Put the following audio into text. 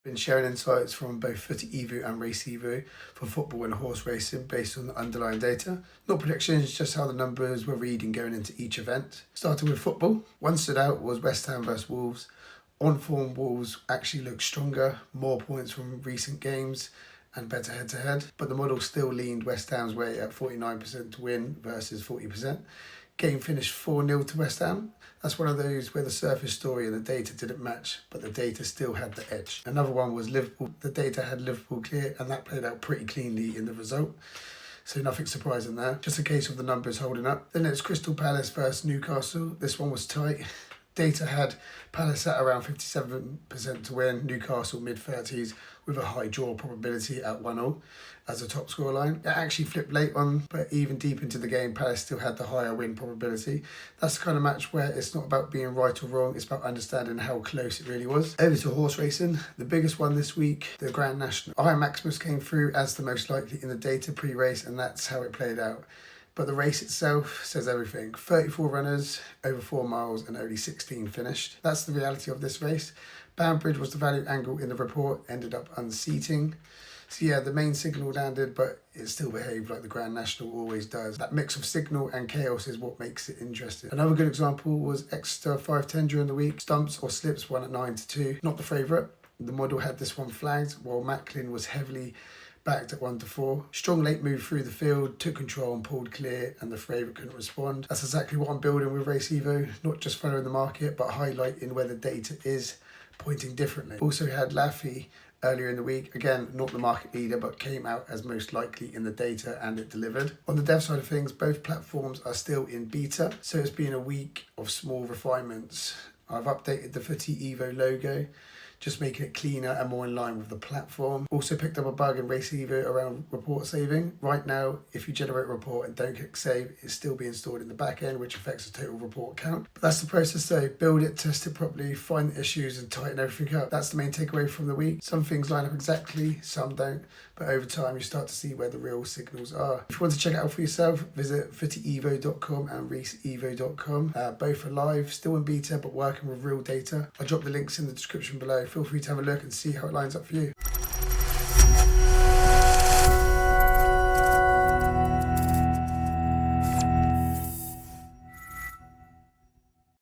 Been sharing insights from both FootyEvo and RaceEvo for football and horse racing based on the underlying data. Not predictions, just how the numbers were reading going into each event. Starting with football, one stood out was West Ham vs Wolves. On form, Wolves actually looked stronger, more points from recent games and better head-to-head, but the model still leaned West Ham's way at 49% to win versus 40%. Game finished 4-0 to West Ham. That's one of those where the surface story and the data didn't match, but the data still had the edge. Another one was Liverpool. The data had Liverpool clear, and that played out pretty cleanly in the result. So nothing surprising there. Just a case of the numbers holding up. Then it's Crystal Palace versus Newcastle. This one was tight. Data had Palace at around 57% to win, Newcastle mid-30s with a high draw probability at 1-0 as a top scoreline. It actually flipped late on, but even deep into the game, Palace still had the higher win probability. That's the kind of match where it's not about being right or wrong, it's about understanding how close it really was. Over to horse racing, the biggest one this week, the Grand National. Iron Maximus came through as the most likely in the data pre-race, and that's how it played out. But the race itself says everything. 34 runners, over 4 miles, and only 16 finished. That's the reality of this race. Banbridge was the value angle in the report, ended up unseating. So yeah, the main signal landed, but it still behaved like the Grand National always does. That mix of signal and chaos is what makes it interesting. Another good example was Exeter 510 during the week. Stumps or slips won at 9-2. Not the favourite. The model had this one flagged, while Macklin was heavily backed at 1-4. Strong late move through the field, took control and pulled clear, and the favourite couldn't respond. That's exactly what I'm building with RaceEvo, not just following the market, but highlighting where the data is pointing differently. Also had Laafi earlier in the week, again, not the market leader, but came out as most likely in the data, and it delivered. On the dev side of things, both platforms are still in beta, so it's been a week of small refinements. I've updated the FootyEvo logo, just making it cleaner and more in line with the platform. Also picked up a bug in RaceEvo around report saving. Right now, if you generate a report and don't click save, it's still being stored in the back end, which affects the total report count. But that's the process though. Build it, test it properly, find the issues and tighten everything up. That's the main takeaway from the week. Some things line up exactly, some don't. But over time, you start to see where the real signals are. If you want to check it out for yourself, visit FootyEvo.com and RaceEvo.com. Both are live, still in beta, but working with real data. I'll drop the links in the description below. Feel free to have a look and see how it lines up for you.